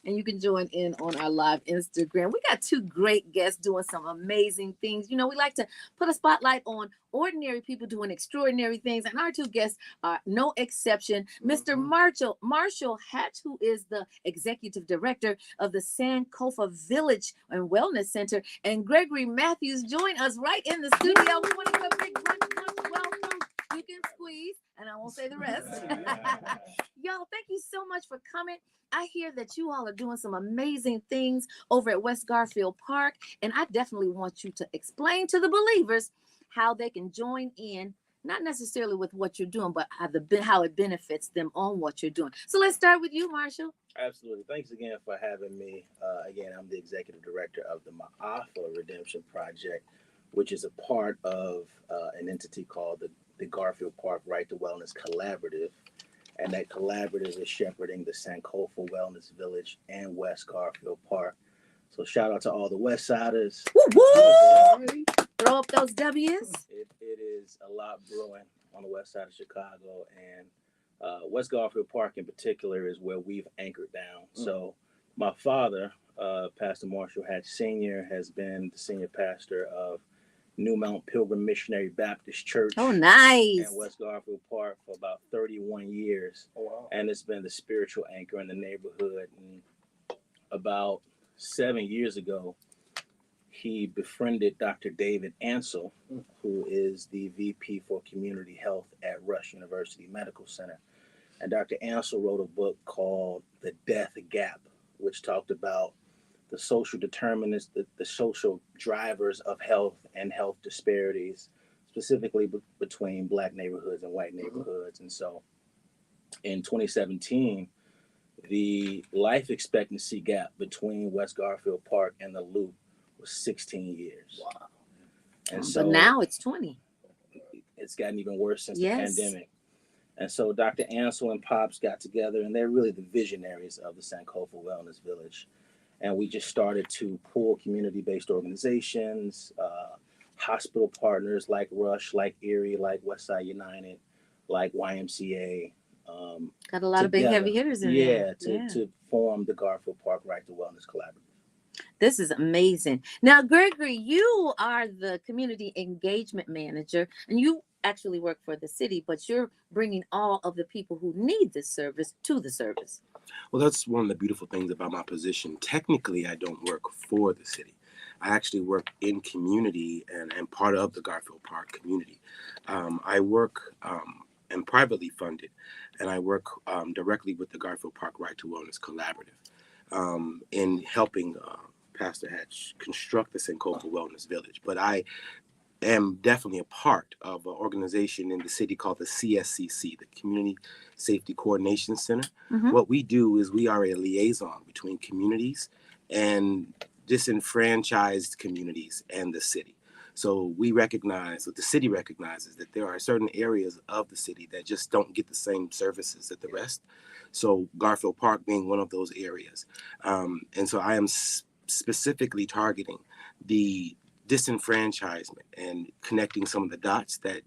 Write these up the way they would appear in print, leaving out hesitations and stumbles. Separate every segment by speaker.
Speaker 1: And you can join in on our live Instagram. We got two great guests doing some amazing things. You know, we like to put a spotlight on ordinary people doing extraordinary things, and our two guests are no exception. Mr. Marshall Hatch, who is the executive director of the Sankofa Village and Wellness Center, and Gregory Matthews join us right in the studio. We want to give a big welcome. You can squeeze, and I won't say the rest. Y'all, thank you so much for coming. I hear that you all are doing some amazing things over at West Garfield Park, and I definitely want you to explain to the believers how they can join in, not necessarily with what you're doing, but how it benefits them on what you're doing. So let's start with you, Marshall.
Speaker 2: Absolutely. Thanks again for having me. Again, I'm the executive director of the Ma'afa Redemption Project, which is a part of an entity called the Garfield Park Right to Wellness Collaborative. And that collaborative is shepherding the Sankofa Wellness Village and West Garfield Park. So shout out to all the West Siders.
Speaker 1: Woo-woo! Throw up those W's.
Speaker 2: It is a lot brewing on the west side of Chicago, and West Garfield Park in particular is where we've anchored down. So my father, Pastor Marshall Hatch Sr., has been the senior pastor of New Mount Pilgrim Missionary Baptist Church.
Speaker 1: Oh, nice.
Speaker 2: And West Garfield Park for about 31 years. Oh, wow. And it's been the spiritual anchor in the neighborhood. And about 7 years ago, he befriended Dr. David Ansel, who is the VP for Community Health at Rush University Medical Center. And Dr. Ansel wrote a book called The Death Gap, which talked about the social determinants, the social drivers of health and health disparities, specifically between Black neighborhoods and white neighborhoods. And so in 2017, the life expectancy gap between West Garfield Park and the Loop was 16 years.
Speaker 1: Wow.
Speaker 2: And so
Speaker 1: but now it's 20.
Speaker 2: It's gotten even worse since the pandemic. And so Dr. Ansel and Pops got together, and they're really the visionaries of the Sankofa Wellness Village. And we just started to pull community-based organizations, hospital partners like Rush, like Erie, like Westside United, like YMCA.
Speaker 1: Got a lot together, of big heavy hitters in there.
Speaker 2: To form the Garfield Park Right to Wellness Collaborative.
Speaker 1: This is amazing. Now, Gregory, you are the community engagement manager, and you actually work for the city, but you're bringing all of the people who need this service to the service.
Speaker 3: Well, that's one of the beautiful things about my position. Technically, I don't work for the city. I actually work in community and part of the Garfield Park community. I work and privately funded, and I work directly with the Garfield Park Right to Wellness Collaborative in helping Pastor Hatch construct the Sankofa Wellness Village. But I am definitely a part of an organization in the city called the CSCC, the Community Safety Coordination Center. Mm-hmm. What we do is we are a liaison between communities and disenfranchised communities and the city. So we recognize, the city recognizes that there are certain areas of the city that just don't get the same services that the rest. So Garfield Park being one of those areas. And so I am specifically targeting the disenfranchisement and connecting some of the dots that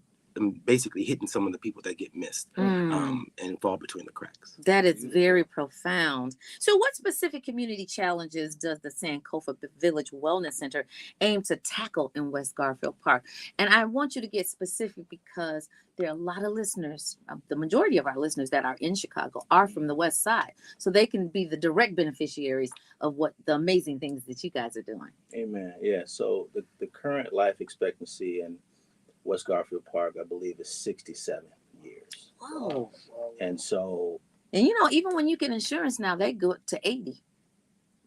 Speaker 3: basically hitting some of the people that get missed and fall between the cracks.
Speaker 1: That is very profound. So what specific community challenges does the Sankofa Village Wellness Center aim to tackle in West Garfield Park? And I want you to get specific because there are a lot of listeners, the majority of our listeners that are in Chicago are from the West Side. So they can be the direct beneficiaries of what the amazing things that you guys are doing.
Speaker 2: Amen. Yeah. So the current life expectancy in West Garfield Park, I believe, is 67 years.
Speaker 1: Whoa.
Speaker 2: And so...
Speaker 1: And, you know, even when you get insurance now, they go up to 80.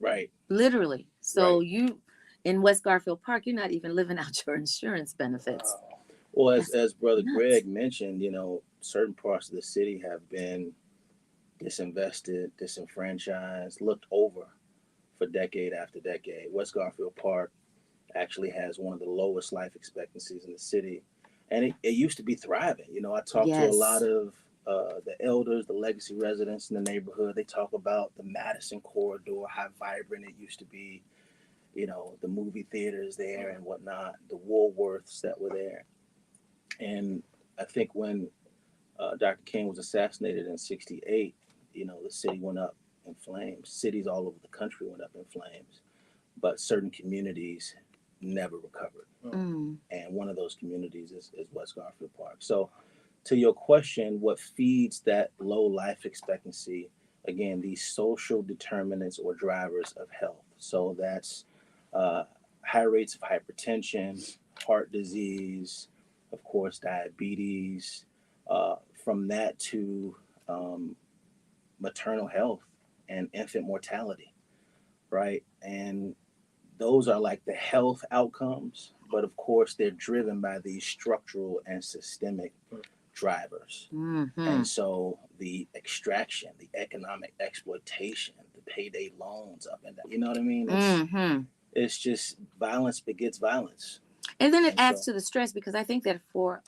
Speaker 2: Right.
Speaker 1: Literally. So you, in West Garfield Park, you're not even living out your insurance benefits.
Speaker 2: Well, as Brother Greg mentioned, you know, certain parts of the city have been disinvested, disenfranchised, looked over for decade after decade. West Garfield Park actually has one of the lowest life expectancies in the city. And it used to be thriving. You know, I talked to a lot of the elders, the legacy residents in the neighborhood. They talk about the Madison corridor, how vibrant it used to be, you know, the movie theaters there and whatnot, the Woolworths that were there. And I think when Dr. King was assassinated in 1968, you know, the city went up in flames. Cities all over the country went up in flames, but certain communities never recovered.
Speaker 1: Mm.
Speaker 2: And one of those communities is West Garfield Park. So, to your question, what feeds that low life expectancy? Again, these social determinants or drivers of health. So that's uh, high rates of hypertension, heart disease, of course, diabetes. From that to um, maternal health and infant mortality, right? And those are like the health outcomes, but of course, they're driven by these structural and systemic drivers.
Speaker 1: Mm-hmm.
Speaker 2: And so the extraction, the economic exploitation, the payday loans up and down, you know what I mean? It's just violence begets violence.
Speaker 1: And then it
Speaker 2: And
Speaker 1: adds
Speaker 2: so,
Speaker 1: to the stress, because I think that for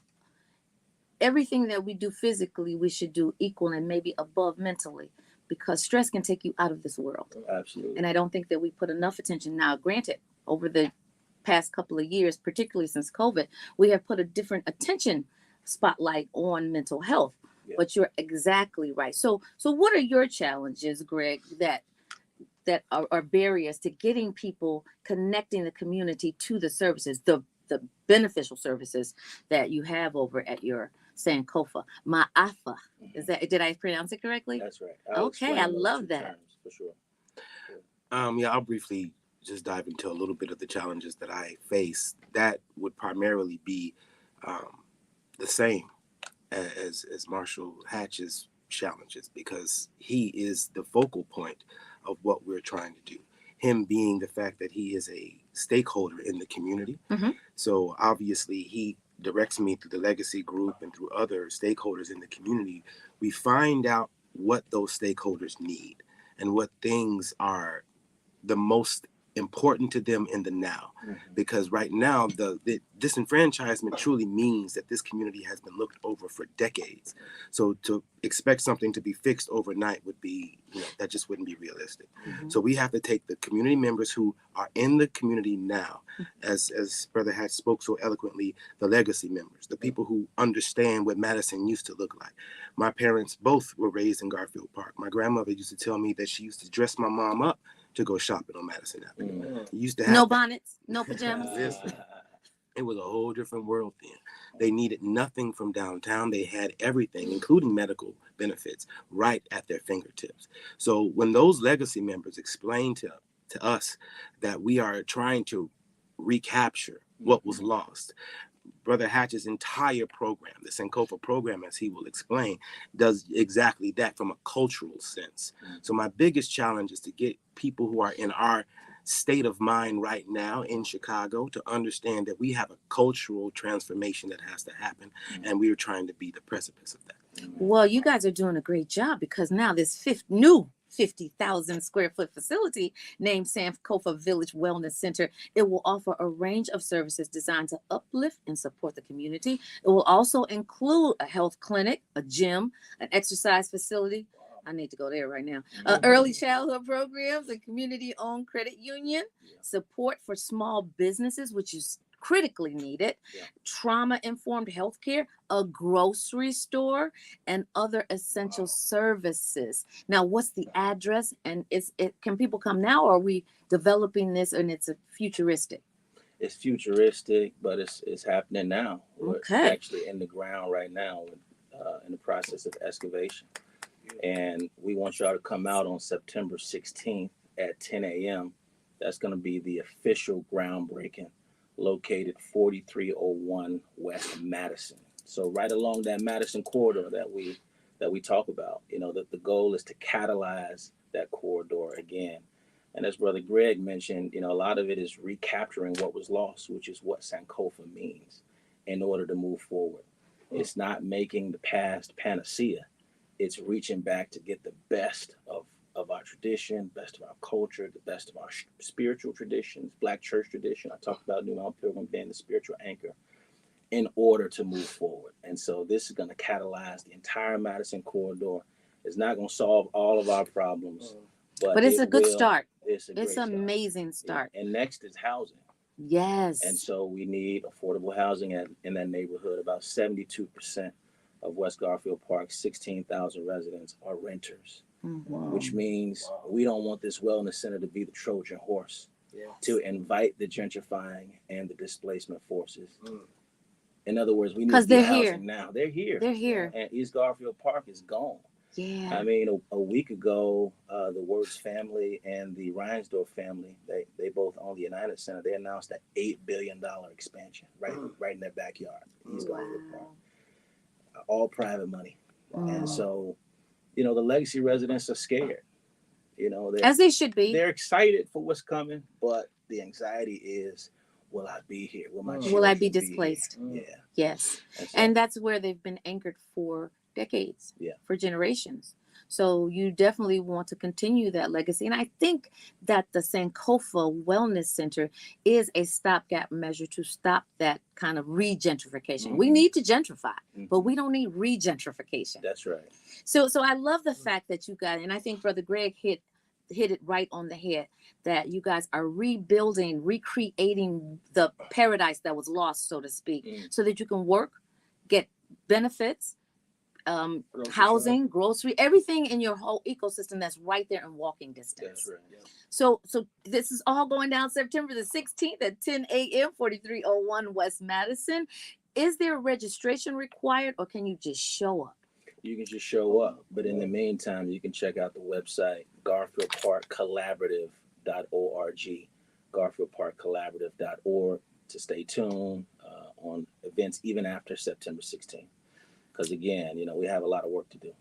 Speaker 1: everything that we do physically, we should do equal and maybe above mentally, because stress can take you out of this world.
Speaker 2: absolutely.
Speaker 1: And I don't think that we put enough attention. Now, granted, over the past couple of years, particularly since COVID, we have put a different attention spotlight on mental health.
Speaker 2: Yeah.
Speaker 1: But you're exactly right. So what are your challenges, Greg, that are barriers to getting people connecting the community to the services, the beneficial services that you have over at your Sankofa? Ma'afa. Is that, did I pronounce it correctly?
Speaker 2: That's right.
Speaker 1: Okay, I love that.
Speaker 2: Terms, for sure.
Speaker 3: Yeah, I'll briefly just dive into a little bit of the challenges that I face. That would primarily be the same as Marshall Hatch's challenges, because he is the focal point of what we're trying to do. Him being the fact that he is a stakeholder in the community.
Speaker 1: Mm-hmm.
Speaker 3: So obviously he directs me through the legacy group and through other stakeholders in the community. We find out what those stakeholders need and what things are the most important to them in the now. Because right now the disenfranchisement truly means that this community has been looked over for decades. So to expect something to be fixed overnight would be, that just wouldn't be realistic. So we have to take the community members who are in the community now, as Brother Hatch spoke so eloquently, the legacy members, the people who understand what Madison used to look like. My parents both were raised in Garfield Park. My grandmother used to tell me that she used to dress my mom up to go shopping on Madison Avenue. Used to have
Speaker 1: no bonnets, no pajamas.
Speaker 3: Listen, it was a whole different world then. They needed nothing from downtown. They had everything, including medical benefits, right at their fingertips. So when those legacy members explain to us that we are trying to recapture what was lost, Brother Hatch's entire program, the Sankofa program, as he will explain, does exactly that from a cultural sense. So my biggest challenge is to get people who are in our state of mind right now in Chicago to understand that we have a cultural transformation that has to happen, and we are trying to be the precipice of that.
Speaker 1: Well, you guys are doing a great job, because now this new 50,000 square foot facility named Sankofa Village Wellness Center, it will offer a range of services designed to uplift and support the community. It will also include a health clinic, a gym, an exercise facility. I need to go there right now. Early childhood programs, a community-owned credit union, support for small businesses, which is critically needed, trauma-informed healthcare, a grocery store, and other essential services. Now, what's the address? And can people come now, or are we developing this and it's a futuristic?
Speaker 2: It's futuristic, but it's happening now. We're
Speaker 1: Okay.
Speaker 2: actually in the ground right now, in the process of excavation. And we want y'all to come out on September 16th at 10 a.m. That's going to be the official groundbreaking, located 4301 West Madison. So right along that Madison corridor that we talk about, that the goal is to catalyze that corridor again. And as Brother Greg mentioned, a lot of it is recapturing what was lost, which is what Sankofa means, in order to move forward. It's not making the past panacea. It's reaching back to get the best of our tradition, best of our culture, the best of our spiritual traditions, Black church tradition. I talked about New Mount Pilgrim being the spiritual anchor, in order to move forward. And so this is going to catalyze the entire Madison corridor. It's not going to solve all of our problems, but
Speaker 1: it's a good start.
Speaker 2: It's
Speaker 1: an amazing start.
Speaker 2: And next is housing.
Speaker 1: Yes.
Speaker 2: And so we need affordable housing in that neighborhood. About 72% of West Garfield Park's 16,000 residents are renters. which means we don't want this wellness center to be the Trojan horse to invite the gentrifying and the displacement forces. In other words, we need to be housing now. They're here.
Speaker 1: They're here.
Speaker 2: And East Garfield Park is gone.
Speaker 1: Yeah.
Speaker 2: I mean, a week ago, the Wirtz family and the Reinsdorf family, they both own the United Center. They announced an $8 billion expansion right in their backyard, East Garfield Park. All private money. And so, the legacy residents are scared.
Speaker 1: As they should be.
Speaker 2: They're excited for what's coming, but the anxiety is, will I be here?
Speaker 1: Will I be displaced?
Speaker 2: Yeah.
Speaker 1: Yes. And that's where they've been anchored for decades, for generations. So you definitely want to continue that legacy. And I think that the Sankofa Wellness Center is a stopgap measure to stop that kind of regentrification. We need to gentrify, but we don't need regentrification.
Speaker 2: That's right.
Speaker 1: So I love the fact that you guys, and I think Brother Greg hit it right on the head, that you guys are rebuilding, recreating the paradise that was lost, so to speak, so that you can work, get benefits, housing, grocery, everything in your whole ecosystem that's right there in walking distance.
Speaker 2: That's right. Yeah.
Speaker 1: So this is all going down September the 16th at 10 a.m., 4301 West Madison. Is there registration required, or can you just show up?
Speaker 2: You can just show up. But in the meantime, you can check out the website, GarfieldParkCollaborative.org, GarfieldParkCollaborative.org, to stay tuned on events even after September 16th. Because again, we have a lot of work to do.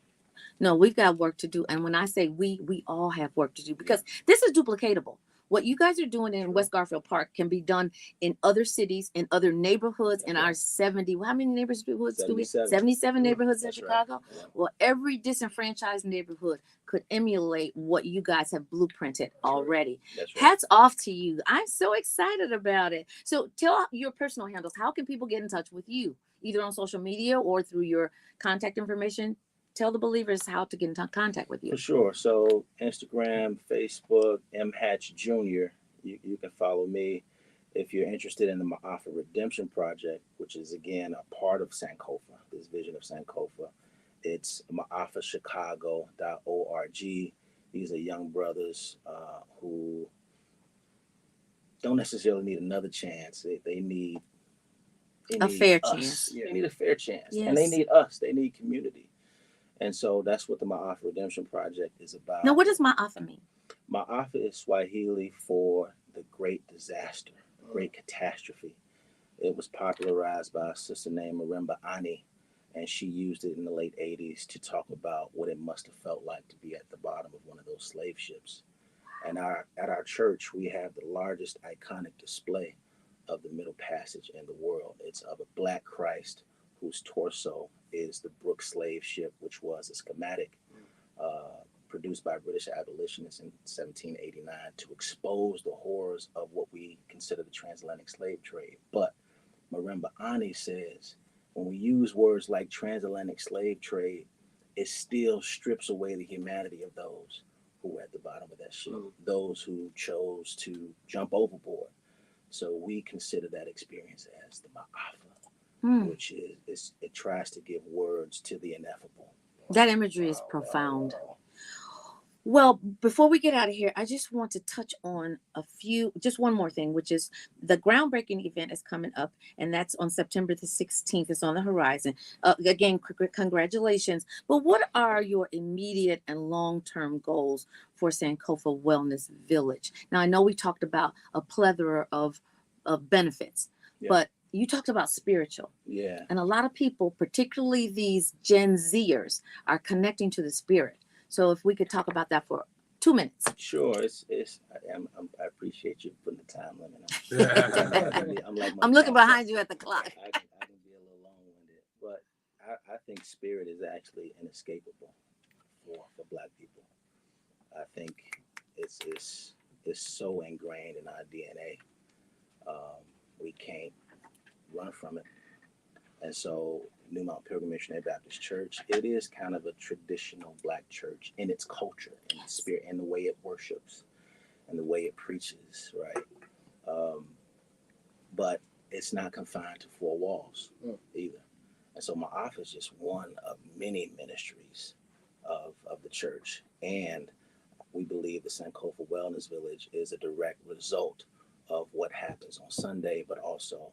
Speaker 1: No, we've got work to do. And when I say we all have work to do, because this is duplicatable. What you guys are doing in West Garfield Park can be done in other cities, in other neighborhoods, in our 70, how many neighborhoods do we? 77 neighborhoods in Chicago?
Speaker 2: Right. Yeah.
Speaker 1: Well, every disenfranchised neighborhood could emulate what you guys have blueprinted already.
Speaker 2: That's right.
Speaker 1: Hats off to you. I'm so excited about it. So tell your personal handles. How can people get in touch with you, either on social media or through your contact information? Tell the believers how to get in contact with you.
Speaker 2: For sure. So Instagram, Facebook, MHatch Jr. You can follow me. If you're interested in the Ma'afa Redemption Project, which is again a part of Sankofa, this vision of Sankofa, it's ma'afachicago.org. These are young brothers who don't necessarily need another chance. They need
Speaker 1: a fair
Speaker 2: us.
Speaker 1: chance.
Speaker 2: They need a fair chance.
Speaker 1: Yes.
Speaker 2: And they need us. They need community. And so that's what the Ma'afa Redemption Project is about.
Speaker 1: Now, what does Ma'afa mean?
Speaker 2: Ma'afa is Swahili for the great disaster, great catastrophe. It was popularized by a sister named Marimba Ani, and she used it in the late 80s to talk about what it must have felt like to be at the bottom of one of those slave ships. And at our church, we have the largest iconic display of the Middle Passage in the world. It's of a Black Christ whose torso is the Brooke slave ship, which was a schematic produced by British abolitionists in 1789 to expose the horrors of what we consider the transatlantic slave trade. But Marimba Ani says, when we use words like transatlantic slave trade, it still strips away the humanity of those who were at the bottom of that ship, those who chose to jump overboard. So we consider that experience as the Ma'afa, which is it tries to give words to the ineffable.
Speaker 1: That imagery is profound. Well, before we get out of here, I just want to touch on just one more thing, which is the groundbreaking event is coming up, and that's on September the 16th. It's on the horizon. Again, congratulations. But what are your immediate and long-term goals for Sankofa Wellness Village? Now, I know we talked about a plethora of benefits, but you talked about spiritual.
Speaker 2: Yeah.
Speaker 1: And a lot of people, particularly these Gen Zers, are connecting to the spirit. So if we could talk about that for 2 minutes.
Speaker 2: Sure. I appreciate you putting the time limit on.
Speaker 1: I'm looking behind you at the clock.
Speaker 2: I can be a little long-winded, but I think spirit is actually inescapable for Black people. I think it's so ingrained in our DNA. We can't run from it. And so New Mount Pilgrim Missionary Baptist Church, it is kind of a traditional Black church in its culture, in its spirit, in the way it worships and the way it preaches, right? But it's not confined to four walls either. And so Ma'afa is just one of many ministries of the church. And we believe the Sankofa Wellness Village is a direct result of what happens on Sunday, but also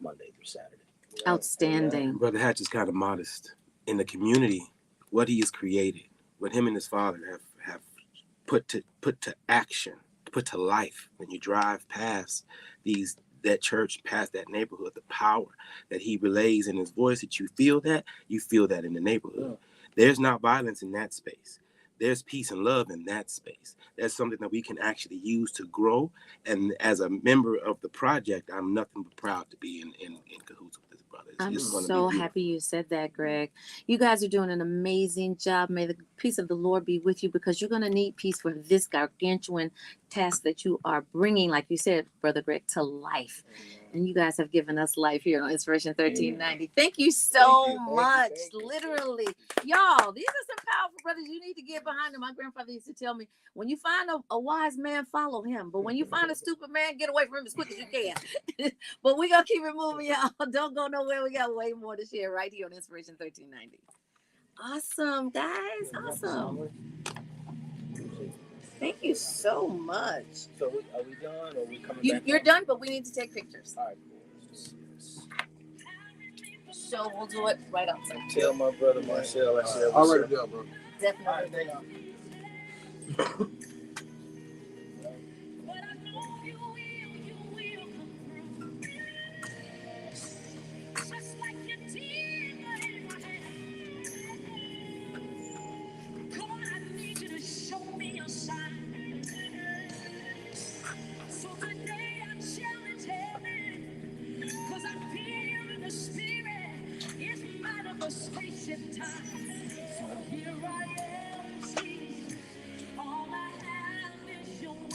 Speaker 2: Monday through Saturday.
Speaker 1: Outstanding.
Speaker 3: Brother Hatch is kind of modest in the community. What he has created, what him and his father have put to action, put to life. When you drive past that church, past that neighborhood, the power that he relays in his voice, that you feel that in the neighborhood. There's not violence in that space. There's peace and love in that space. That's something that we can actually use to grow. And as a member of the project, I'm nothing but proud to be in cahoots with this brother.
Speaker 1: I'm so happy you said that, Greg. You guys are doing an amazing job. May the peace of the Lord be with you, because you're going to need peace for this gargantuan task that you are bringing, like you said, Brother Greg, to life. And you guys have given us life here on Inspiration 1390. Thank you so much. Literally. Y'all, these are some powerful brothers. You need to get behind them. My grandfather used to tell me, when you find a wise man, follow him. But when you find a stupid man, get away from him as quick as you can. But we're going to keep it moving, y'all. Don't go nowhere. We got way more to share right here on Inspiration 1390. Awesome, guys. Awesome. Thank you so much.
Speaker 2: So are we done, or are we coming back?
Speaker 1: You're done, but we need to take pictures.
Speaker 2: All right, cool.
Speaker 1: So we'll do it right outside.
Speaker 2: Tell my brother Marcel I said
Speaker 4: I'll write it down, bro.
Speaker 1: Definitely.
Speaker 5: Manifestation time. So here I am, Jesus. All I have is your word.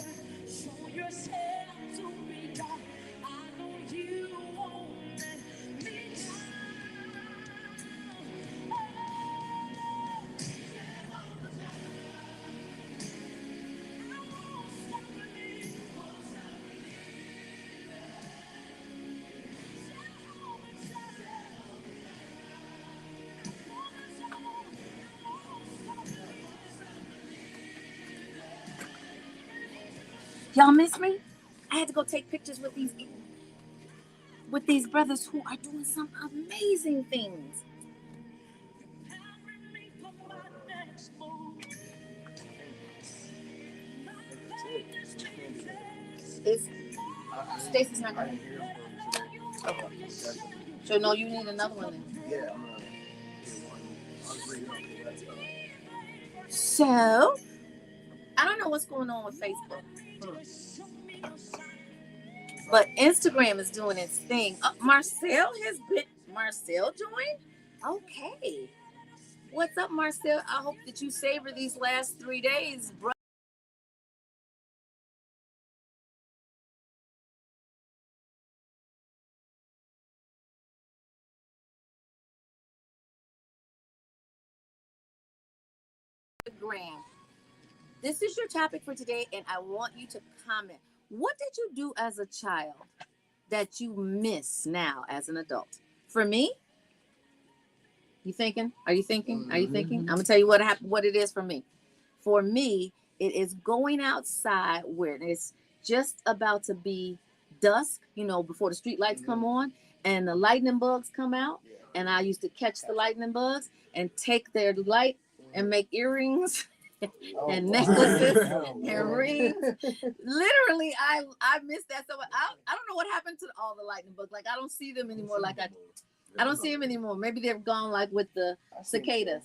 Speaker 5: Show yourself to me, God. I know you won't let me down.
Speaker 1: Y'all miss me? I had to go take pictures with these brothers who are doing some amazing things. Is Stacy's not going? Okay. So no, you need another one then.
Speaker 4: Yeah, I'm gonna get one. I'll just bring it up.
Speaker 1: So I don't know what's going on with Facebook. But Instagram is doing its thing. Marcel joined? Okay. What's up, Marcel? I hope that you savor these last 3 days, bro. This is your topic for today, and I want you to comment. What did you do as a child that you miss now as an adult? For me, you thinking? Are you thinking? Are you thinking? I'm gonna tell you what happened. What it is for me. For me, it is going outside where it's just about to be dusk. You know, before the street lights come on and the lightning bugs come out. And I used to catch the lightning bugs and take their light and make earrings and necklaces and rings. Literally, I miss that so much. I don't know what happened to all the lightning bugs. Like I don't see them anymore. Like I don't see them anymore. Maybe they've gone like with the cicadas.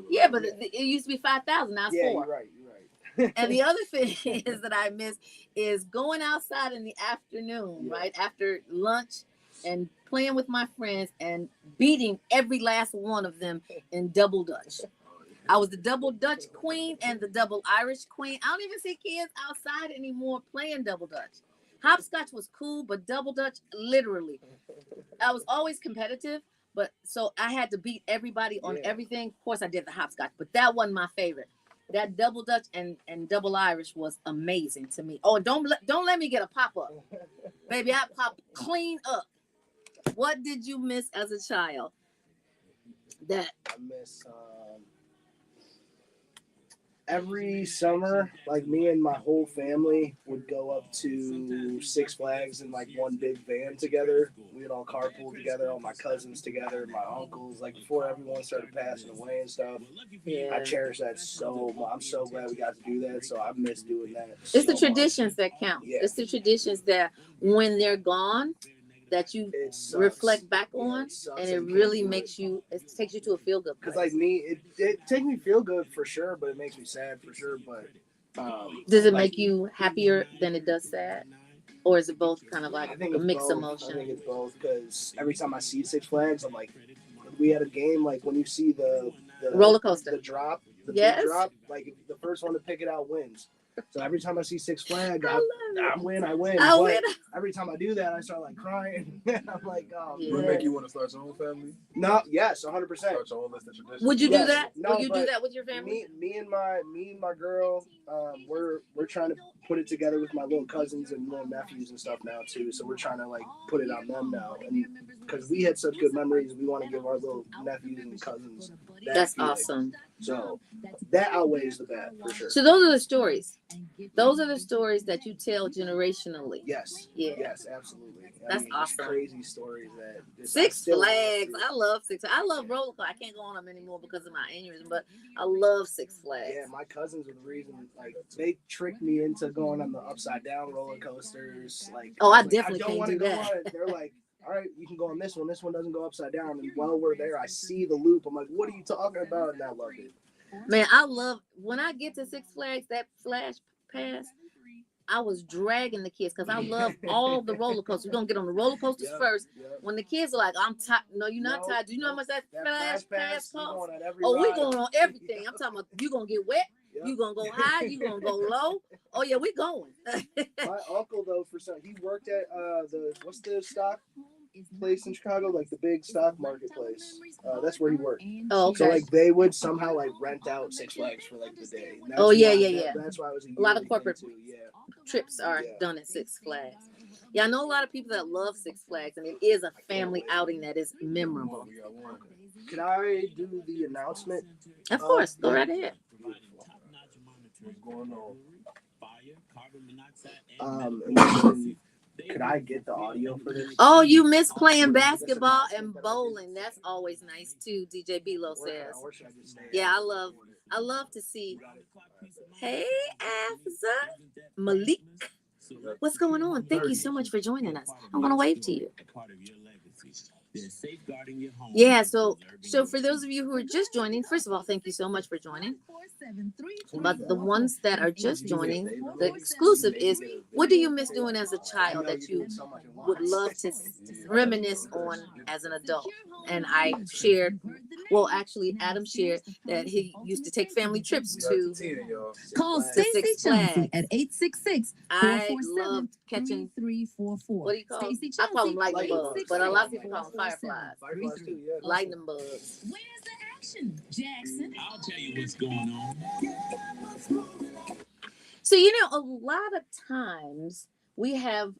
Speaker 1: Yeah, but it used to be 5,000. Now it's 4.
Speaker 4: You're right.
Speaker 1: And the other thing is that I miss is going outside in the afternoon, right after lunch, and playing with my friends and beating every last one of them in double dutch. I was the double Dutch queen and the double Irish queen. I don't even see kids outside anymore playing double Dutch. Hopscotch was cool, but double Dutch, literally. I was always competitive, but so I had to beat everybody on everything. Of course, I did the hopscotch, but that wasn't my favorite. That double Dutch and double Irish was amazing to me. Oh, don't let me get a pop-up. Baby, I pop clean up. What did you miss as a child?
Speaker 4: I miss every summer, like me and my whole family would go up to Six Flags in like one big van together. We'd all carpool together, all my cousins together, my uncles, like before everyone started passing away and stuff.
Speaker 1: Yeah.
Speaker 4: I cherish that so much. I'm so glad we got to do that. So I miss doing that.
Speaker 1: It's the traditions that count.
Speaker 4: Yeah.
Speaker 1: It's the traditions that when they're gone, that you reflect back on, and it really makes you, it takes you to a feel good place.
Speaker 4: Because like me, it takes me feel good for sure, but it makes me sad for sure. But
Speaker 1: does it make you happier than it does sad, or is it both kind of like a mixed emotion?
Speaker 4: I think it's both, because every time I see Six Flags, I'm like, we had a game like when you see the
Speaker 1: roller coaster,
Speaker 4: the drop, the
Speaker 1: yes,
Speaker 4: big drop, like the first one to pick it out wins. So every time I see Six Flags, I win. Every time I do that, I start like crying. I'm like,
Speaker 5: Would it make you want to start your own family?
Speaker 4: No, yes, 100%.
Speaker 5: Start your own list of traditions.
Speaker 1: Would you do that?
Speaker 4: No,
Speaker 1: Would you do that with your family?
Speaker 4: Me and my girl, we're trying to put it together with my little cousins and little nephews and stuff now too. So we're trying to like put it on them now, and because we had such good memories, we want to give our little nephews and cousins.
Speaker 1: That's awesome.
Speaker 4: So that outweighs the bad for sure.
Speaker 1: So those are the stories. Those are the stories that you tell generationally.
Speaker 4: Yes.
Speaker 1: Yeah.
Speaker 4: Yes, absolutely.
Speaker 1: That's awesome.
Speaker 4: Crazy stories that
Speaker 1: Six Flags. I love Six. I love roller coaster. I can't go on them anymore because of my aneurysm, but I love Six Flags.
Speaker 4: Yeah, my cousins were the reason. Like they tricked me into going on the upside down roller coasters. Like,
Speaker 1: oh, I definitely can't do that.
Speaker 4: They're like, all right, you can go on this one. This one doesn't go upside down. And while we're there, I see the loop. I'm like, what are you talking about? And I love it.
Speaker 1: Man, I love when I get to Six Flags, that Flash Pass. I was dragging the kids because I love all the roller coasters. We're gonna get on the roller coasters first. When the kids are like, I'm tired. No, you're not tired. Do you know how much that Flash Pass costs? Oh, we're going on everything. I'm talking about you gonna get wet. You gonna go high. You gonna go low. Oh yeah, we going.
Speaker 4: My uncle though, he worked at what's the stock place in Chicago, like the big stock marketplace. That's where he worked.
Speaker 1: Oh, okay.
Speaker 4: So like they would somehow like rent out Six Flags for like the day.
Speaker 1: Oh yeah.
Speaker 4: That's why I was
Speaker 1: a lot of corporate trips are done at Six Flags. Yeah, I know a lot of people that love Six Flags, and it is a family outing that is memorable.
Speaker 4: Can I do the announcement?
Speaker 1: Of course, go right ahead.
Speaker 5: What's going
Speaker 4: on? Could I get the audio for this?
Speaker 1: Oh, you miss playing basketball and bowling. That's always nice too, DJ Bilo says. Yeah, I love to see. Hey, Afza, Malik. What's going on? Thank you so much for joining us. I'm gonna wave to you. Yeah, so for those of you who are just joining, first of all, thank you so much for joining. But the ones that are just joining, the exclusive is, what do you miss doing as a child that you would love to reminisce on as an adult? And I shared, well, actually, Adam shared that he used to take family trips to
Speaker 6: call Stacey Chelsea at 866.
Speaker 1: I loved catching
Speaker 6: 3344.
Speaker 1: What do you call them? I call them lightning bugs, but a lot of people call them fireflies. Lightning bugs.
Speaker 6: Where's the action, Jackson?
Speaker 5: I'll tell you what's going on.
Speaker 1: So, you know, a lot of times we have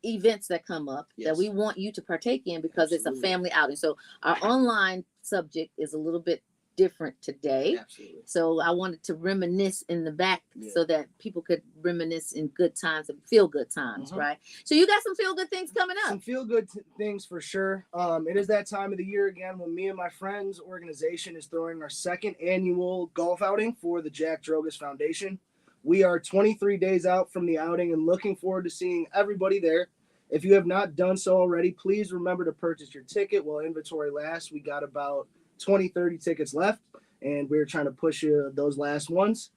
Speaker 1: events that come up that we want you to partake in because it's a family outing. So our online subject is a little bit different today. So I wanted to reminisce in the back so that people could reminisce in good times and feel good times, right? So you got some feel good things coming up.
Speaker 4: Some feel good things for sure. It is that time of the year again when me and my friends organization is throwing our second annual golf outing for the Jack Drogas Foundation. We are 23 days out from the outing and looking forward to seeing everybody there. If you have not done so already, please remember to purchase your ticket while inventory lasts. We got about 30 tickets left, and we're trying to push those last ones.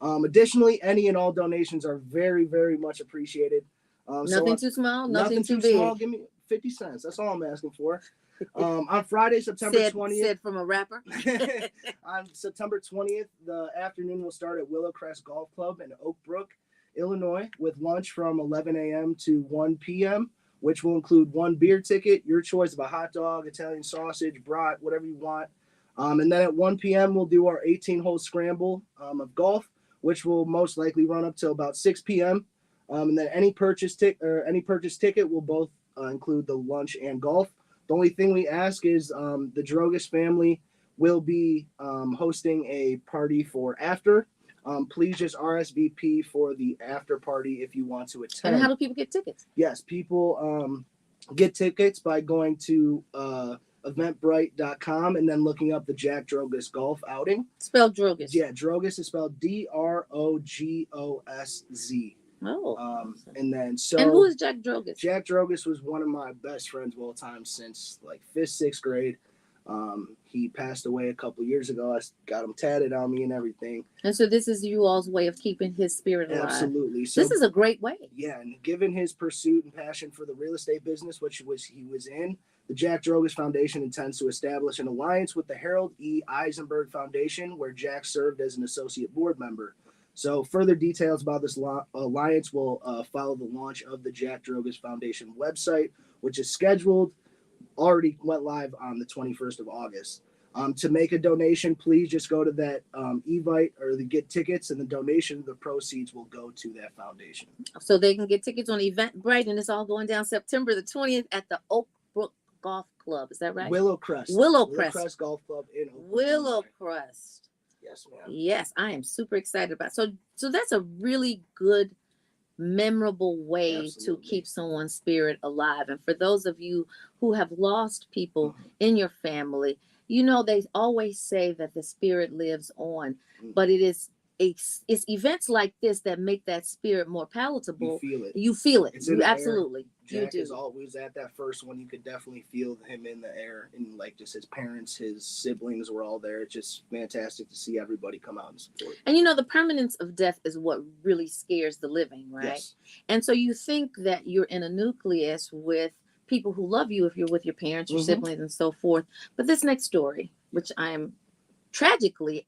Speaker 4: Additionally, any and all donations are very, very much appreciated.
Speaker 1: Nothing too small, nothing too big.
Speaker 4: Small. Give me 50 cents. That's all I'm asking for. On Friday, September 20th.
Speaker 1: Said from a rapper.
Speaker 4: On September 20th, the afternoon will start at Willowcrest Golf Club in Oak Brook, Illinois, with lunch from 11 a.m. to 1 p.m., which will include one beer ticket, your choice of a hot dog, Italian sausage, brat, whatever you want. And then at 1 p.m., we'll do our 18-hole scramble of golf, which will most likely run up till about 6 p.m. And then any purchase ticket will both include the lunch and golf. The only thing we ask is the Drogas family will be hosting a party for after. Please just RSVP for the after party if you want to attend.
Speaker 1: And how do people get tickets?
Speaker 4: Yes, people get tickets by going to eventbrite.com and then looking up the Jack Drogas golf outing.
Speaker 1: Spelled Drogas.
Speaker 4: Yeah, Drogas is spelled Drogos.
Speaker 1: Oh.
Speaker 4: And then
Speaker 1: And who is Jack Drogas?
Speaker 4: Jack Drogas was one of my best friends of all time since like 5th, 6th grade. He passed away a couple years ago. I got him tatted on me and everything.
Speaker 1: And so this is you all's way of keeping his spirit alive.
Speaker 4: Absolutely. So
Speaker 1: this is a great way.
Speaker 4: Yeah, and given his pursuit and passion for the real estate business, which he was in, the Jack Drogas Foundation intends to establish an alliance with the Harold E. Eisenberg Foundation, where Jack served as an associate board member. So further details about this alliance will follow the launch of the Jack Drogas Foundation website, which is scheduled, already went live on the 21st of August. To make a donation, please just go to that Evite or the get tickets, and the donation, the proceeds will go to that foundation.
Speaker 1: So they can get tickets on Eventbrite, and it's all going down September the 20th at the Oak Brook Golf Club. Is that right?
Speaker 4: Willowcrest Golf Club in Oak Brook. Yes, ma'am.
Speaker 1: Yes, I am super excited about it. So that's a really good, memorable way
Speaker 4: Absolutely.
Speaker 1: to keep someone's spirit alive. And for those of you who have lost people in your family, you know, they always say that the spirit lives on, but it's events like this that make that spirit more palatable. You feel it. You absolutely.
Speaker 4: Jack
Speaker 1: you do.
Speaker 4: is always at that first one. You could definitely feel him in the air, and like just his parents, his siblings were all there. It's just fantastic to see everybody come out and support.
Speaker 1: And you know, the permanence of death is what really scares the living, right?
Speaker 4: Yes.
Speaker 1: And so you think that you're in a nucleus with people who love you if you're with your parents, your siblings, and so forth. But this next story, which I am tragically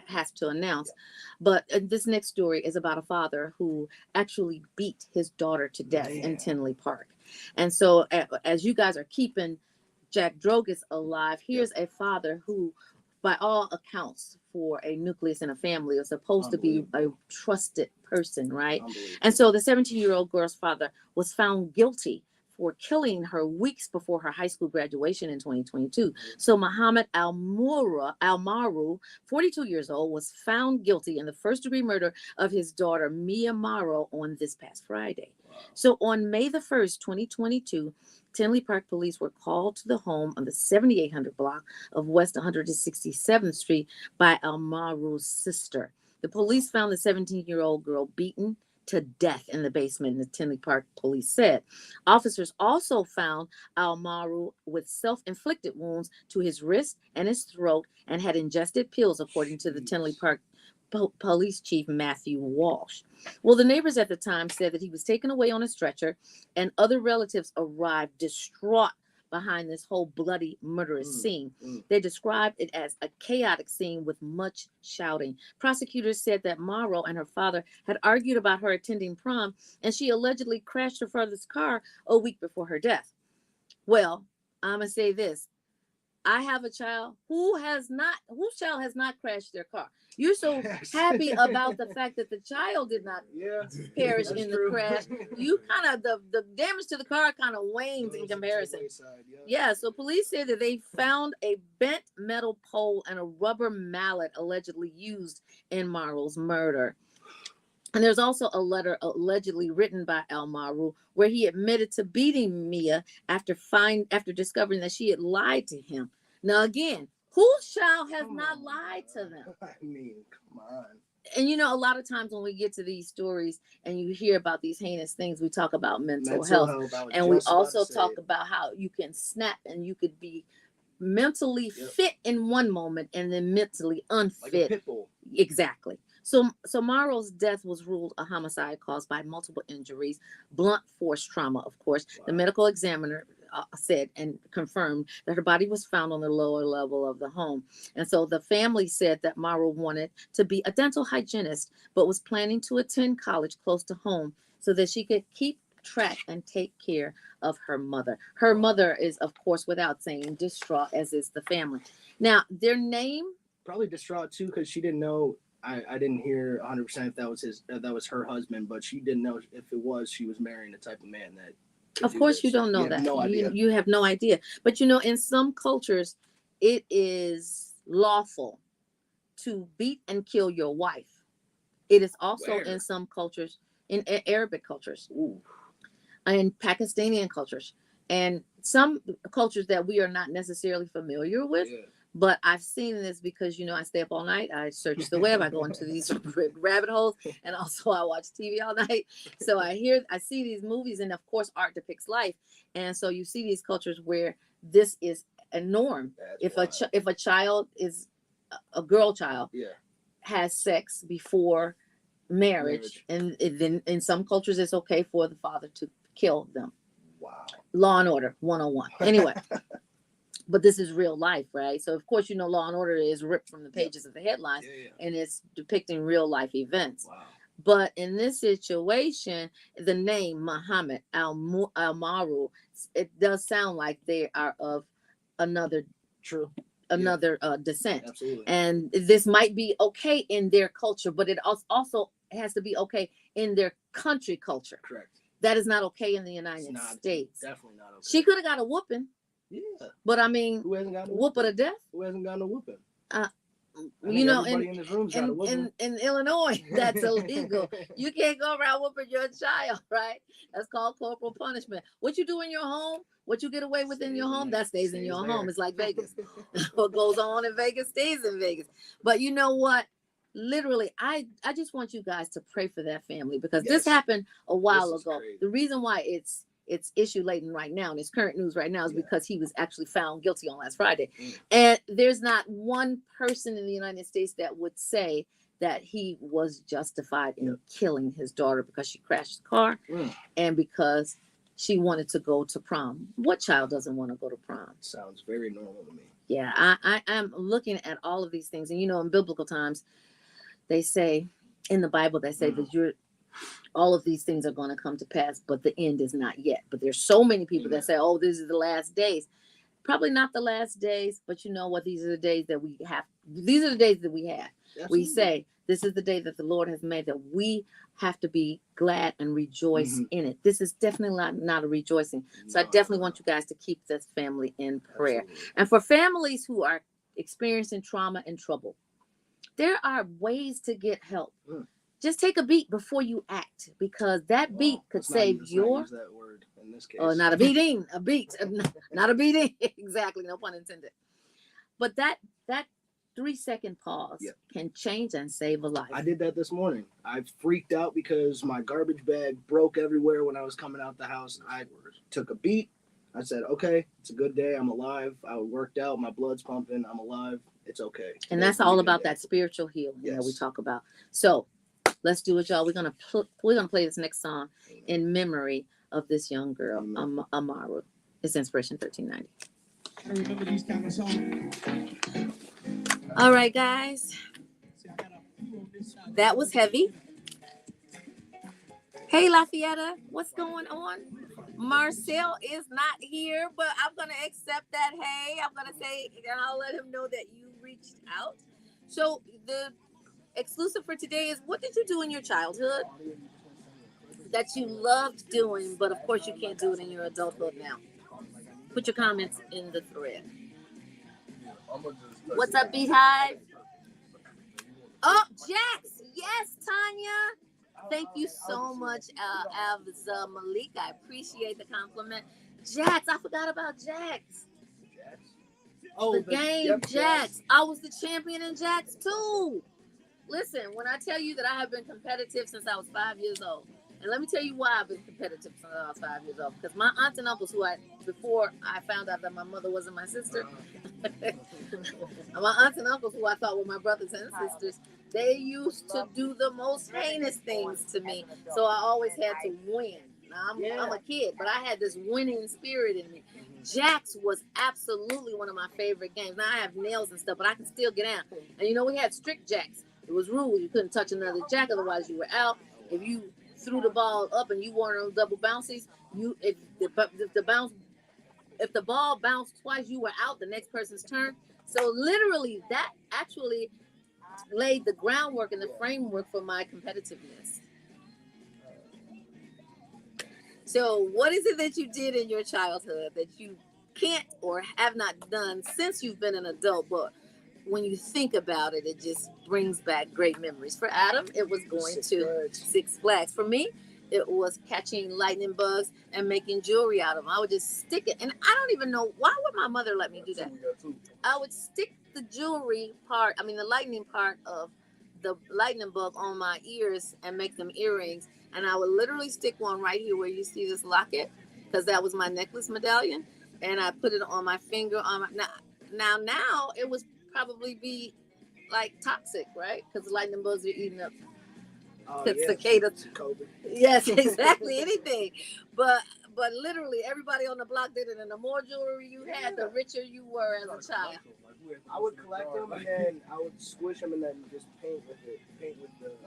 Speaker 1: has to announce, but this next story is about a father who actually beat his daughter to death in Tinley Park. And so as you guys are keeping Jack Drogas alive, here's a father who, by all accounts, for a nucleus in a family, is supposed to be a trusted person, right? And so the 17-year-old girl's father was found guilty for killing her weeks before her high school graduation in 2022. So Muhammad Almaru, 42 years old, was found guilty in the first-degree murder of his daughter, Mia Morrow, on this past Friday. So on May the 1st, 2022, Tinley Park police were called to the home on the 7800 block of West 167th Street by Almaru's sister. The police found the 17-year-old girl beaten to death in the basement, the Tinley Park police said. Officers also found Almaru with self-inflicted wounds to his wrist and his throat and had ingested pills, according to the Tinley Park police chief, Matthew Walsh. Well, the neighbors at the time said that he was taken away on a stretcher, and other relatives arrived distraught behind this whole bloody, murderous scene. They described it as a chaotic scene with much shouting. Prosecutors said that Morrow and her father had argued about her attending prom, and she allegedly crashed her father's car a week before her death. Well, I'm going to say this. I have a child whose child has not crashed their car. You're so happy about the fact that the child did not perish in the crash. You kind of, the damage to the car kind of wanes in comparison. Yeah, so police said that they found a bent metal pole and a rubber mallet allegedly used in Morrow's murder. And there's also a letter allegedly written by Almaru where he admitted to beating Mia after discovering that she had lied to him. Now, again, whose child has not lied to them?
Speaker 4: I mean, come on.
Speaker 1: And you know, a lot of times when we get to these stories and you hear about these heinous things, we talk about mental health. And we also talk about how you can snap and you could be mentally fit in one moment and then mentally unfit.
Speaker 4: Like a pit bull.
Speaker 1: Exactly. So Morrow's death was ruled a homicide caused by multiple injuries, blunt force trauma, of course. Wow. The medical examiner said and confirmed that her body was found on the lower level of the home. And so the family said that Morrow wanted to be a dental hygienist, but was planning to attend college close to home so that she could keep track and take care of her mother. Her mother is, of course, without saying, distraught, as is the family. Now, their name?
Speaker 4: Probably distraught, too, because she didn't know. I didn't hear 100% if that was her husband, but she didn't know if it was, she was marrying the type of man that.
Speaker 1: Of course, you don't know that.
Speaker 4: No idea.
Speaker 1: You have no idea. But you know, in some cultures, it is lawful to beat and kill your wife. It is also
Speaker 4: Where?
Speaker 1: in some cultures, in Arabic cultures,
Speaker 4: Ooh.
Speaker 1: and Pakistani cultures, and some cultures that we are not necessarily familiar with.
Speaker 4: Yeah.
Speaker 1: But I've seen this because, you know, I stay up all night. I search the web. I go into these rabbit holes, and also I watch TV all night. So I see these movies, and of course, art depicts life. And so you see these cultures where this is a norm.
Speaker 4: That's
Speaker 1: If a child is a girl child
Speaker 4: yeah.
Speaker 1: has sex before marriage, and then in some cultures it's okay for the father to kill them.
Speaker 4: Wow.
Speaker 1: Law and Order 101. Anyway. But this is real life, right? So of course, you know, Law and Order is ripped from the pages of the headlines, and it's depicting real life events.
Speaker 4: Wow.
Speaker 1: But in this situation, the name Muhammad al-Maru, it does sound like they are of another descent.
Speaker 4: Absolutely.
Speaker 1: And this might be okay in their culture, but it also has to be okay in their country culture.
Speaker 4: Correct.
Speaker 1: That is not okay in the United States.
Speaker 4: Definitely not okay.
Speaker 1: She could have got a whooping.
Speaker 4: Yeah.
Speaker 1: But I mean,
Speaker 4: who hasn't got no
Speaker 1: whoop her to death?
Speaker 4: Who hasn't got no whooping?
Speaker 1: You know,
Speaker 4: in
Speaker 1: Illinois, that's illegal. You can't go around whooping your child, right? That's called corporal punishment. What you do in your home, what you get away with in your home, that stays in your home. It's like Vegas. What goes on in Vegas stays in Vegas. But you know what? Literally, I just want you guys to pray for that family, because this happened a while ago.
Speaker 4: Crazy.
Speaker 1: The reason why it's issue laden right now, and it's current news right now, is because he was actually found guilty on last Friday. And there's not one person in the United States that would say that he was justified in killing his daughter because she crashed the car and because she wanted to go to prom. What child doesn't want to go to prom?
Speaker 4: Sounds very normal to me.
Speaker 1: Yeah, I am looking at all of these things. And, you know, in biblical times, they say, in the Bible, they say that all of these things are going to come to pass, but the end is not yet. But there's so many people that say, oh, these are the last days. Probably not the last days, but you know what? These are the days that we have. These are the days that we have. Absolutely. We say, this is the day that the Lord has made, that we have to be glad and rejoice in it. This is definitely not a rejoicing. So I definitely want you guys to keep this family in prayer. Absolutely. And for families who are experiencing trauma and trouble, there are ways to get help. Just take a beat before you act, because that beat could save your.
Speaker 4: Not use that word in this case.
Speaker 1: Oh, not a beating, a beat, not a beating. Exactly, no pun intended. But that 3-second pause can change and save a life.
Speaker 4: I did that this morning. I freaked out because my garbage bag broke everywhere when I was coming out the house. I took a beat. I said, okay, it's a good day. I'm alive. I worked out. My blood's pumping. I'm alive. It's okay.
Speaker 1: And that's all about that spiritual healing that we talk about. So let's do it, y'all. We're gonna play this next song in memory of this young girl, Amaru. It's Inspiration 1390.
Speaker 5: I remember these kind of songs.
Speaker 1: All right, guys. That was heavy. Hey, Lafayette, what's going on? Marcel is not here, but I'm gonna accept that. Hey, I'm gonna say, and I'll let him know that you reached out. So the exclusive for today is, what did you do in your childhood that you loved doing, but of course you can't do it in your adulthood now? Put your comments in the thread. What's up, Beehive? Oh, Jax. Yes, Tanya. Thank you so much, Avza Malik. I appreciate the compliment. Jax, I forgot about Jax. Oh, the game, Jax. I was the champion in Jax too. Listen, when I tell you that I have been competitive since I was 5 years old, and let me tell you why I've been competitive since I was 5 years old. Because my aunts and uncles, before I found out that my mother wasn't my sister, my aunts and uncles, who I thought were my brothers and sisters, they used to do the most heinous things to me. So I always had to win. Now, I'm a kid, but I had this winning spirit in me. Jax was absolutely one of my favorite games. Now I have nails and stuff, but I can still get out. And you know, we had strict jacks. It was rules. You couldn't touch another jack, otherwise you were out. If you threw the ball up and you weren't on double bounces, if the ball bounced twice, you were out. The next person's turn. So literally, that actually laid the groundwork and the framework for my competitiveness. So what is it that you did in your childhood that you can't or have not done since you've been an adult, but when you think about it, it just brings back great memories. For Adam, it was going to Six Flags. For me, it was catching lightning bugs and making jewelry out of them. I would just stick it, and I don't even know why would my mother let me do that. I would stick the jewelry part, I mean the lightning part of the lightning bug on my ears and make them earrings. And I would literally stick one right here where you see this locket, because that was my necklace medallion, and I put it on my finger on my now it was probably be like toxic, right? Because lightning bugs are eating up cicadas. Yes, exactly. Anything, but literally everybody on the block did it, and the more jewelry you had, the richer you were as a child.
Speaker 4: I would collect them and then I would squish them and then just paint with it.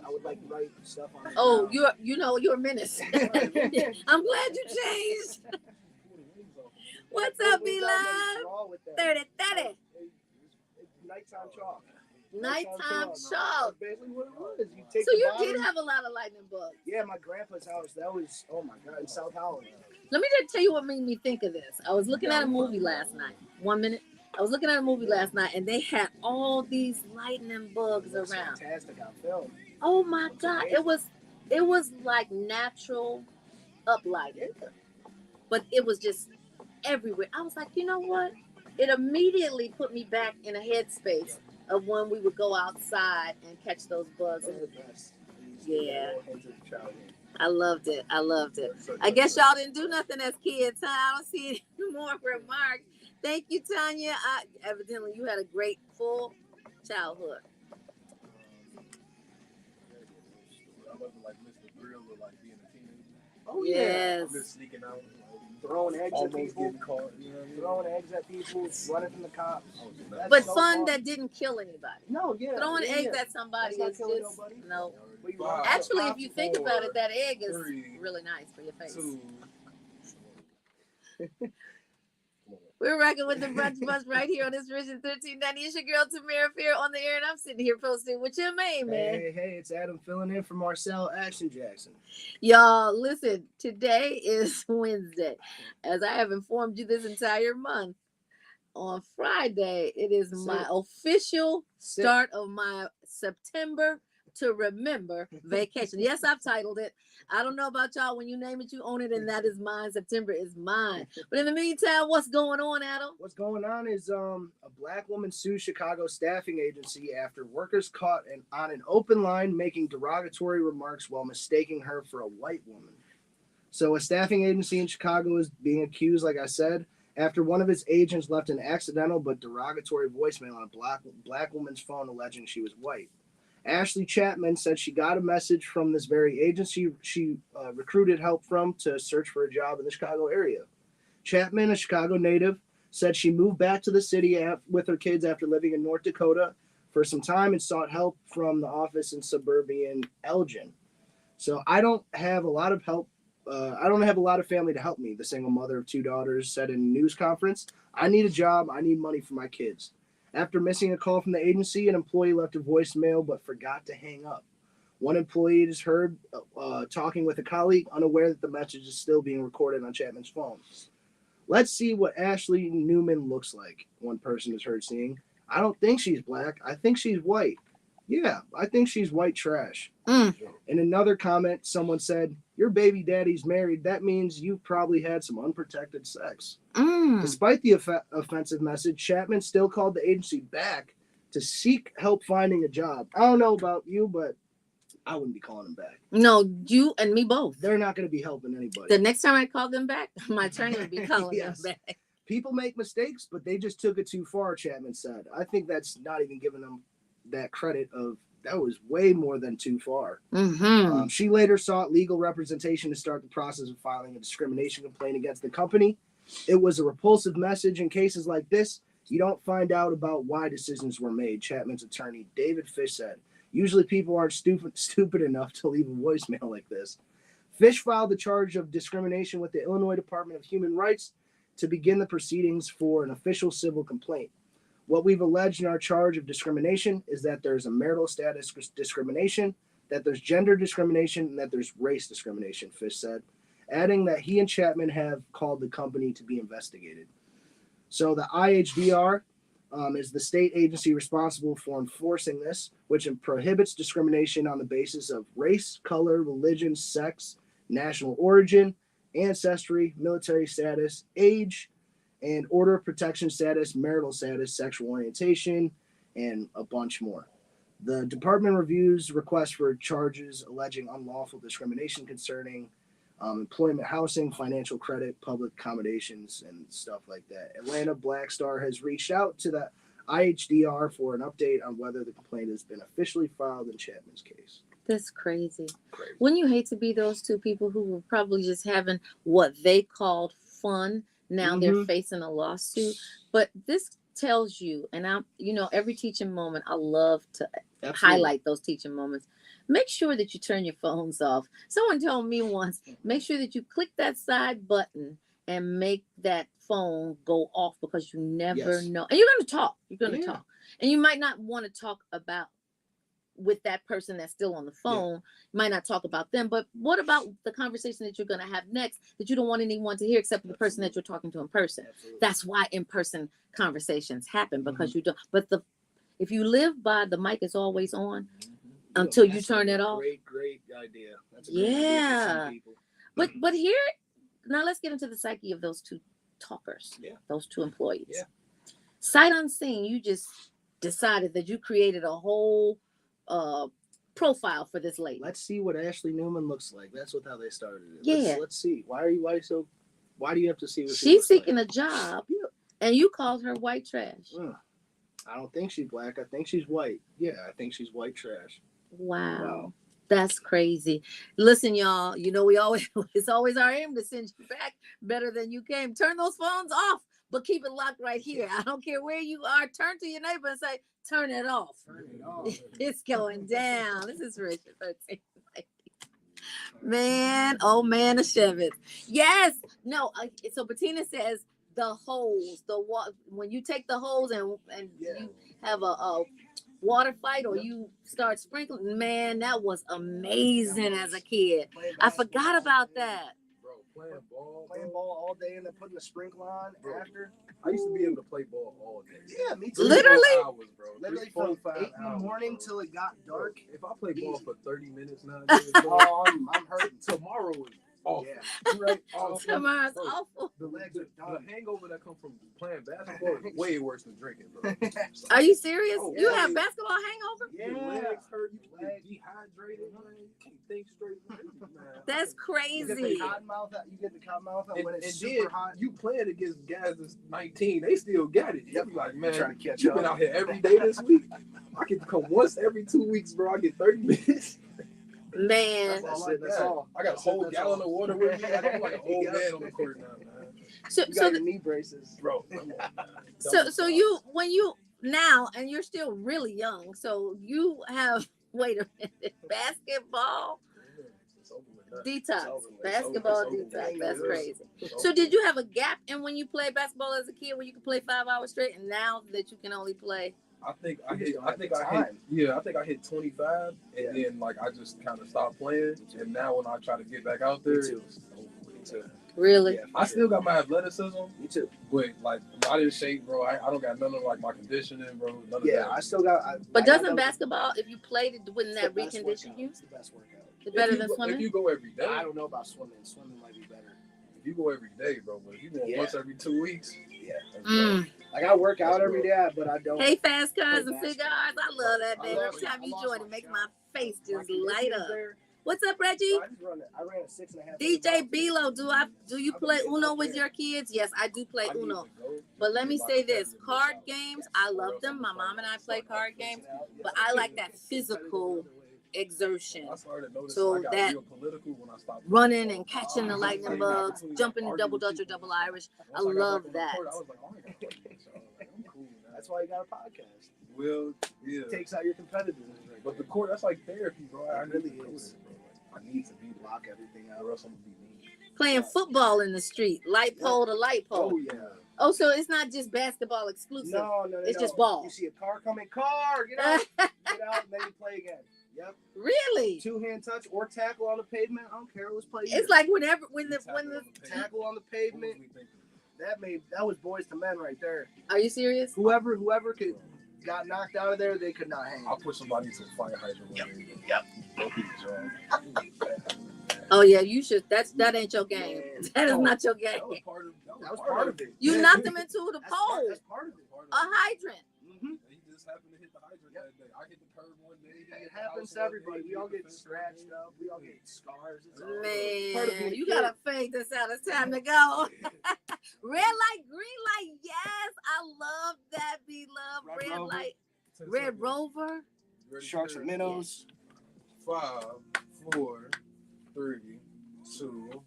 Speaker 4: I would like write stuff on it.
Speaker 1: Oh, you're a menace. I'm glad you changed. What's up, B-Live? 30.
Speaker 4: Nighttime chalk.
Speaker 1: Nighttime chalk.
Speaker 4: Basically what it was.
Speaker 1: So you did have a lot of lightning bugs.
Speaker 4: Yeah, my grandpa's house. That was, oh my God, in South Holland.
Speaker 1: Let me just tell you what made me think of this. I was looking at a movie last night. 1 minute. I was looking at a movie last night, and they had all these lightning bugs around.
Speaker 4: Fantastic on film.
Speaker 1: Oh my God! It was like natural uplighting, but it was just everywhere. I was like, you know what? It immediately put me back in a headspace of when we would go outside and catch those bugs. Yeah. I loved it. I guess y'all didn't do nothing as kids, huh? I don't see any more remarks. Thank you, Tanya. Evidently, you had a great full childhood.
Speaker 7: I wasn't like Mr. Grill or like being a teenager.
Speaker 4: Oh
Speaker 1: yes.
Speaker 7: Just sneaking out,
Speaker 4: throwing eggs at
Speaker 7: almost
Speaker 4: people.
Speaker 7: getting caught. You know what I mean?
Speaker 4: Throwing eggs at people, running from the cops. That's
Speaker 1: But
Speaker 4: so
Speaker 1: fun that didn't kill anybody.
Speaker 4: No, yeah.
Speaker 1: Throwing eggs
Speaker 4: yeah.
Speaker 1: at somebody
Speaker 4: That's
Speaker 1: is
Speaker 4: not killing
Speaker 1: just
Speaker 4: nobody.
Speaker 1: no.
Speaker 7: Five,
Speaker 1: Actually, if you think about it, that egg is
Speaker 7: 3,
Speaker 1: really nice for your face.
Speaker 7: 2.
Speaker 1: We're rocking with the brunch bus right here on this Vision 1390. It's your girl Tamara Fair on the air, and I'm sitting here posting with your main man.
Speaker 4: Hey, it's Adam filling in for Marcel Action Jackson.
Speaker 1: Y'all, listen, today is Wednesday. As I have informed you this entire month, on Friday, it is my official start of my September to remember vacation. Yes, I've titled it. I don't know about y'all. When you name it, you own it, and that is mine. September is mine. But in the meantime, what's going on, Adam?
Speaker 4: What's going on is a black woman sued Chicago staffing agency after workers caught on an open line making derogatory remarks while mistaking her for a white woman. So a staffing agency in Chicago is being accused, like I said, after one of its agents left an accidental but derogatory voicemail on a black woman's phone alleging she was white. Ashley Chapman said she got a message from this very agency she recruited help from to search for a job in the Chicago area. Chapman, a Chicago native, said she moved back to the city with her kids after living in North Dakota for some time and sought help from the office in suburban Elgin. So I don't have a lot of help. I don't have a lot of family to help me, the single mother of 2 daughters said in a news conference. I need a job. I need money for my kids. After missing a call from the agency, an employee left a voicemail but forgot to hang up. One employee is heard talking with a colleague, unaware that the message is still being recorded on Chapman's phone. Let's see what Ashley Newman looks like, one person is heard saying. I don't think she's black. I think she's white. Yeah, I think she's white trash. In another comment, someone said, your baby daddy's married. That means you probably had some unprotected sex. Despite the offensive message, Chapman still called the agency back to seek help finding a job. I don't know about you, but I wouldn't be calling them back.
Speaker 1: No, you and me both.
Speaker 4: They're not going to be helping anybody.
Speaker 1: The next time I call them back, my attorney would be calling them back.
Speaker 4: People make mistakes, but they just took it too far, Chapman said. I think that's not even giving them that credit of that was way more than too far. She later sought legal representation to start the process of filing a discrimination complaint against the company. It was a repulsive message. In cases like this, you don't find out about why decisions were made, Chapman's attorney David Fish said. Usually people aren't stupid enough to leave a voicemail like this. Fish filed the charge of discrimination with the Illinois Department of Human Rights to begin the proceedings for an official civil complaint. What we've alleged in our charge of discrimination is that there's a marital status discrimination, that there's gender discrimination, and that there's race discrimination, Fish said, adding that he and Chapman have called the company to be investigated. So the IHDR is the state agency responsible for enforcing this, which prohibits discrimination on the basis of race, color, religion, sex, national origin, ancestry, military status, age, and order of protection status, marital status, sexual orientation, and a bunch more. The department reviews requests for charges alleging unlawful discrimination concerning employment, housing, financial credit, public accommodations, and stuff like that. Atlanta Black Star has reached out to the IHDR for an update on whether the complaint has been officially filed in Chapman's case.
Speaker 1: That's crazy.
Speaker 4: Crazy.
Speaker 1: Wouldn't you hate to be those two people who were probably just having what they called fun? Now they're facing a lawsuit. But this tells you, and every teaching moment, I love to highlight those teaching moments. Make sure that you turn your phones off. Someone told me once, make sure that you click that side button and make that phone go off, because you never know. And you're going to talk. You're going to talk. And you might not want to talk about with that person that's still on the phone. You might not talk about them, but what about the conversation that you're going to have next that you don't want anyone to hear except for the person that you're talking to in person? That's why in-person conversations happen, because you don't. But if you live by the mic is always on until you turn it off.
Speaker 4: Great idea. That's a great idea for some people.
Speaker 1: But here, now let's get into the psyche of those two talkers, those two employees. Sight unseen, you just decided that you created a whole profile for this lady.
Speaker 4: Let's see what Ashley Newman looks like. That's how they started it.
Speaker 1: Yeah.
Speaker 4: Let's see. Why do you have to see what
Speaker 1: she's seeking a job, and you called her white trash?
Speaker 4: I don't think she's black. I think she's white. Yeah, I think she's white trash.
Speaker 1: Wow. That's crazy. Listen, y'all, it's always our aim to send you back better than you came. Turn those phones off, but keep it locked right here. I don't care where you are. Turn to your neighbor and say, turn it off.
Speaker 4: Turn it off.
Speaker 1: It's going down. This is Richard 13. Man, oh man, the Chevette. Yes. No, so Bettina says the hose, when you take the hose and you have a water fight or you start sprinkling, man, that was amazing as a kid. I forgot about that.
Speaker 7: Bro,
Speaker 4: playing ball all day and then putting the sprinkler on after.
Speaker 7: I used to be able to play ball all day.
Speaker 4: Yeah, me too.
Speaker 1: Literally?
Speaker 7: Hours, bro.
Speaker 4: Literally from 8 in the morning till it got dark.
Speaker 7: If I play ball for 30 minutes now,
Speaker 4: I'm hurting.
Speaker 7: Tomorrow is awful.
Speaker 4: Yeah, you're right.
Speaker 1: Tomorrow's awful.
Speaker 4: The legs are done.
Speaker 7: The hangover that comes from playing basketball is way worse than drinking, bro.
Speaker 1: Are you serious?
Speaker 7: Oh,
Speaker 1: You
Speaker 7: yeah.
Speaker 1: have basketball hangover?
Speaker 7: Your legs hurt. You get dehydrated, man. You can't think straight. Man.
Speaker 1: That's
Speaker 4: You get
Speaker 1: crazy.
Speaker 4: the cotton mouth out
Speaker 7: And
Speaker 4: when it's
Speaker 7: then
Speaker 4: super hot.
Speaker 7: you playing against guys that's 19, they still got it. You be like, man,
Speaker 4: trying to catch
Speaker 7: you've
Speaker 4: up.
Speaker 7: been out here every day this week. I can come once every 2 weeks, bro. I get 30 minutes.
Speaker 1: Man.
Speaker 4: That's all.
Speaker 7: I got a whole gallon of water with me. I'm like an old man on the court now, man.
Speaker 1: So
Speaker 4: You got your knee braces.
Speaker 7: Bro.
Speaker 1: so you when you now, and you're still really young, so you have wait a minute, basketball detox. Basketball detox. That's crazy. So did you have a gap in when you played basketball as a kid where you could play 5 hours straight, and now that you can only play?
Speaker 7: I think I hit 25, and then like I just kind of stopped playing, and now when I try to get back out there, it's over.
Speaker 1: Really?
Speaker 4: Yeah,
Speaker 7: I still got my athleticism.
Speaker 4: Me too.
Speaker 7: But like not in shape, bro. I don't got none of like my conditioning, bro. None of that.
Speaker 4: I still got.
Speaker 1: But doesn't basketball, if you played it, wouldn't that recondition you?
Speaker 4: It's the best workout.
Speaker 1: It's better
Speaker 7: If
Speaker 1: than
Speaker 7: you
Speaker 1: swimming?
Speaker 7: go every day,
Speaker 4: I don't know about swimming. Swimming might be better.
Speaker 7: if you go every day, bro. But if you go once every 2 weeks,
Speaker 4: Like I work out every day, but I don't.
Speaker 1: Hey, fast cars and
Speaker 4: play
Speaker 1: cigars. I love that, baby. Every time you join, it makes my face just light up. What's up, Reggie?
Speaker 4: I ran a 6.5.
Speaker 1: DJ Bilo, do you play Uno with your kids? Yes, I do play Uno. But let me say this, card games, I love them. My mom and I play card games, but I like that physical exertion. So that running and catching the lightning bugs, jumping the double Dutch or double Irish, I love that.
Speaker 4: That's why you got a podcast.
Speaker 7: Well, yeah.
Speaker 4: It takes out your competitiveness.
Speaker 7: But the court, that's like therapy, bro. I
Speaker 4: really
Speaker 7: need to
Speaker 4: is.
Speaker 7: do it, bro. I need to be
Speaker 4: Block everything out.
Speaker 7: or else I'm gonna be mean.
Speaker 1: Playing football in the street, light pole to light pole.
Speaker 4: Oh yeah.
Speaker 1: Oh, so it's not just basketball exclusive.
Speaker 4: No.
Speaker 1: It's just ball.
Speaker 4: You see a car coming, get out, and then you play again. Yep.
Speaker 1: Really?
Speaker 4: 2-hand touch or tackle on the pavement. I don't care. Let's play.
Speaker 1: It's like when the
Speaker 4: tackle on the pavement. that was boys to men right there.
Speaker 1: Are you serious?
Speaker 4: Whoever got knocked out of there, they could not hang.
Speaker 7: I'll put somebody to a fire hydrant.
Speaker 3: Yep.
Speaker 1: Oh yeah, you should. That ain't your game.
Speaker 4: Yeah.
Speaker 1: That is not your game.
Speaker 7: That was part of,
Speaker 4: That was part of it.
Speaker 1: You knocked them into the
Speaker 4: That's
Speaker 1: pole,
Speaker 4: That's part of it.
Speaker 1: a hydrant.
Speaker 4: Mm-hmm.
Speaker 7: He just happened to hit the hydrant that day. I hit the curb one day.
Speaker 4: It happens to everybody. We all get scratched up. We all get scars. It's all part of
Speaker 1: Man,
Speaker 4: being a
Speaker 1: you
Speaker 4: kid.
Speaker 1: gotta fake this out. It's time to go. Red light, green light. Yes, I love that. Be love.
Speaker 4: Red
Speaker 1: Red
Speaker 4: Rover.
Speaker 1: light, Red Rover.
Speaker 4: Sharks and minnows.
Speaker 7: 5, 4, 3, 2.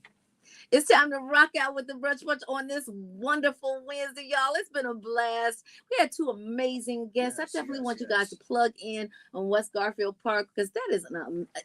Speaker 1: It's time to rock out with the Brunch Bunch on this wonderful Wednesday, y'all. It's been a blast. We had 2 amazing guests.
Speaker 4: Yes,
Speaker 1: I definitely
Speaker 4: yes,
Speaker 1: want you
Speaker 4: yes.
Speaker 1: guys to plug in on West Garfield Park because that is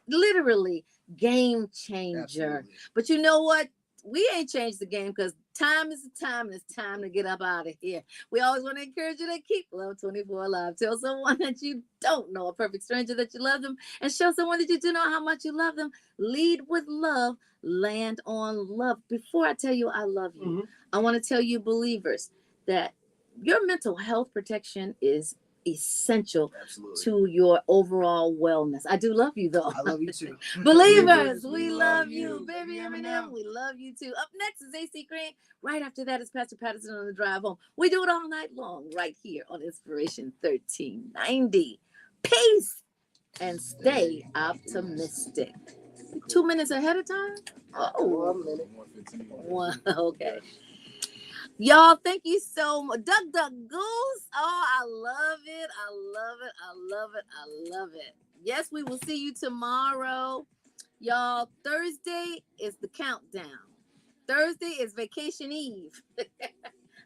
Speaker 1: literally game changer.
Speaker 4: Absolutely.
Speaker 1: But you know what? We ain't changed the game because time is the time and it's time to get up out of here. We always want to encourage you to keep Love 24 alive. Tell someone that you don't know, a perfect stranger, that you love them, and show someone that you do know how much you love them. Lead with love, land on love. Before I tell you I love you,
Speaker 4: Mm-hmm.
Speaker 1: I want to tell you, believers, that your mental health protection is essential
Speaker 4: Absolutely.
Speaker 1: to your overall wellness. I do love you though.
Speaker 4: I love you too.
Speaker 1: Believers, we love you. Baby Eminem, we love you too. Up next is AC Green. Right after that is Pastor Patterson on the drive home. We do it all night long right here on Inspiration 1390. Peace and stay optimistic. 2 minutes ahead of time? Oh,
Speaker 7: 115.
Speaker 1: okay. Y'all, thank you so much. Duck, duck, goose. Oh, I love it. I love it. I love it. I love it. Yes, we will see you tomorrow. Y'all, Thursday is the countdown. Thursday is vacation eve.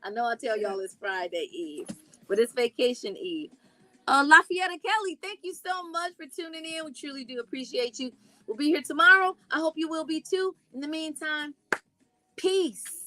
Speaker 1: I know I tell y'all it's Friday Eve, but it's vacation eve. Lafayette Kelly, thank you so much for tuning in. We truly do appreciate you. We'll be here tomorrow. I hope you will be too. In the meantime, peace.